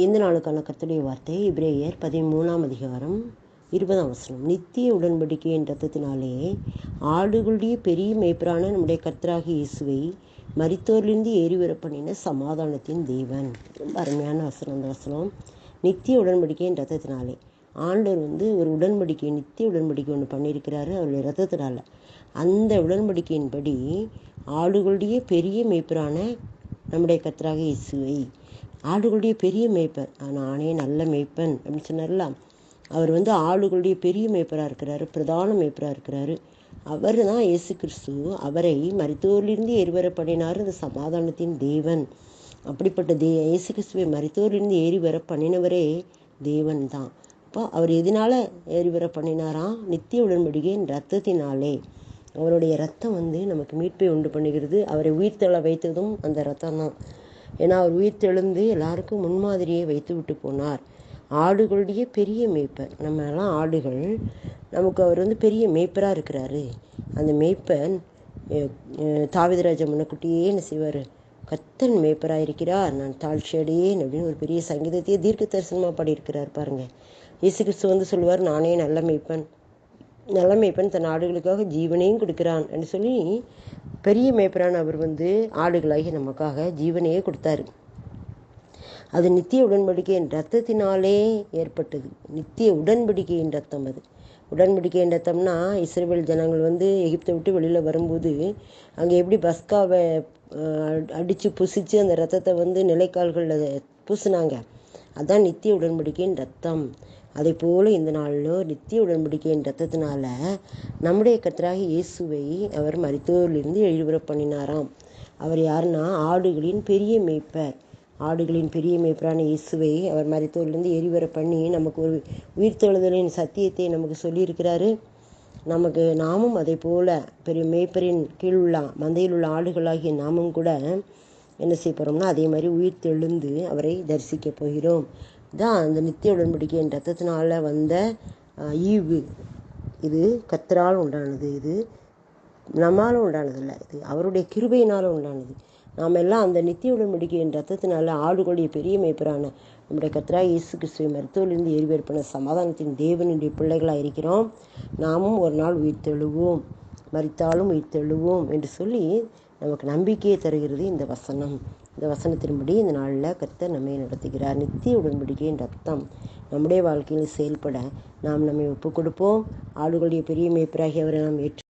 இந்த நாளுக்கான கர்த்தருடைய வார்த்தை எபிரேயர் 13ஆம் அதிகாரம் 20ஆம் வசனம். நித்திய உடன்படிக்கையின் இரத்தத்தினாலே ஆடுகளுடைய பெரிய மேய்ப்பரான நம்முடைய கர்த்தராகிய இயேசுவை மரித்தோரிலிருந்து ஏறிவர பண்ணின சமாதானத்தின் தேவன். ரொம்ப அருமையான வசனம் அந்த வசனம். நித்திய உடன்படிக்கையின் இரத்தத்தினாலே ஆண்டவர் ஒரு உடன்படிக்கை, நித்திய உடன்படிக்கை ஒன்று பண்ணியிருக்கிறாரு அவருடைய இரத்தத்தினால. அந்த உடன்படிக்கையின்படி ஆடுகளுடைய பெரிய மேய்ப்பரான நம்முடைய கர்த்தராகிய இயேசுவை, ஆடுகளுடைய பெரிய மேய்ப்பர், நானே நல்ல மேய்ப்பன் அப்படின்னு சொன்னார்ல, அவர் ஆடுகளுடைய பெரிய மேய்ப்பராக இருக்கிறாரு, பிரதான மேய்ப்பராக இருக்கிறாரு. அவர் தான் இயேசு கிறிஸ்து. அவரை மரித்தோரிலிருந்து ஏறிவர பண்ணினார் அந்த சமாதானத்தின் தேவன். அப்படிப்பட்ட இயேசு கிறிஸ்துவை மரித்தோரிலிருந்து ஏறிவர பண்ணினவரே தேவன் தான். அப்போ அவர் எதனால ஏறிவர பண்ணினாராம்? நித்திய உடன்படிக்கையின் ரத்தத்தினாலே. அவருடைய ரத்தம் நமக்கு மீட்பை உண்டு பண்ணுகிறது. அவரை உயிர்த்தெழ வைத்ததும் அந்த ரத்தம் தான். ஏன்னா அவர் உயிர்த்தெழுந்து எல்லாருக்கும் முன்மாதிரியை வைத்து விட்டு போனார். ஆடுகளுடைய பெரிய மேய்ப்பர், நம்ம எல்லாம் ஆடுகள், நமக்கு அவர் பெரிய மேய்ப்பராக இருக்கிறாரு. அந்த மேய்ப்பன் தாவீதுராஜா முன்னக்குட்டியே என்ன செய்வார்? கர்த்தர் மேய்ப்பராக இருக்கிறார், நான் தாழ்ச்சியடையேன் அப்படின்னு ஒரு பெரிய சங்கீதத்தையே தீர்க்க தரிசனமாக பாடியிருக்கிறார் பாருங்க. இயேசு கிறிஸ்து சொல்லுவார், நானே நல்ல மேய்ப்பன், நல்ல மேய்ப்பன் தன் ஆடுகளுக்காக ஜீவனையும் கொடுக்கிறான் என்று சொல்லி பெரிய மேய்ப்பரான அவர் ஆடுகளாகி நமக்காக ஜீவனையே கொடுத்தாரு. அது நித்திய உடன்படிக்கையின் ரத்தத்தினாலே ஏற்பட்டது. நித்திய உடன்படிக்கையின் ரத்தம் அது. உடன்படிக்கையின் ரத்தம்னா இஸ்ரவேல் ஜனங்கள் எகிப்தை விட்டு வெளியில் வரும்போது அங்கே எப்படி பஸ்காவை அடித்து புசித்து அந்த ரத்தத்தை நிலைக்கால்களில் பூசினாங்க, அதுதான் நித்திய உடன்படிக்கையின் ரத்தம். அதே போல் இந்த நாளில் நித்திய உடன்படிக்கையின் ரத்தத்தினால நம்முடைய கர்த்தராகிய இயேசுவை அவர் மரித்தோரிலிருந்து எழுவர பண்ணினாராம். அவர் யாருன்னா ஆடுகளின் பெரிய மேய்ப்பர். ஆடுகளின் பெரிய மேய்ப்பரான இயேசுவை அவர் மரித்தோரிலிருந்து எரிவர பண்ணி நமக்கு ஒரு உயிர்த்தெழுதலின் சத்தியத்தை நமக்கு சொல்லியிருக்கிறாரு. நாமும் அதே போல் பெரிய மேய்ப்பரின் கீழ் உள்ள மந்தையில் உள்ள ஆடுகளாகிய நாமும் கூட என்ன செய்ய போகிறோம்னா அதே மாதிரி உயிர்த்தெழுந்து அவரை தரிசிக்க போகிறோம். தான் அந்த நித்திய உடன்படிக்கையின் ரத்தத்தினால வந்த ஈவு. இது கர்த்தரால் உண்டானது, இது நம்மால் உண்டானதில்லை, இது அவருடைய கிருபையினால் உண்டானது. நாம் எல்லாம் அந்த நித்திய உடன்படிக்கையின் ரத்தத்தினால ஆடுகளுடைய பெரிய மேய்ப்பரான நம்முடைய கர்த்தராகிய இயேசு கிறிஸ்துவை மரித்தோரிலிருந்து ஏறிவர சமாதானத்தின் தேவனுடைய பிள்ளைகளாக இருக்கிறோம். நாமும் ஒரு நாள் உயிர்த்தெழுவோம், மரித்தாலும் உயிர்த்தெழுவோம் என்று சொல்லி நமக்கு நம்பிக்கையை தருகிறது இந்த வசனம். இந்த வசனத்தின்படி இந்த நாளில் கர்த்தர் நம்மை நடத்துகிறார். நித்திய உடன்படிக்கையின் ரத்தம் நம்முடைய வாழ்க்கையில் செயல்பட நாம் நம்மை ஒப்புக் கொடுப்போம். ஆடுகளுடைய பெரிய மேய்ப்பராகி அவரை நாம் ஏற்று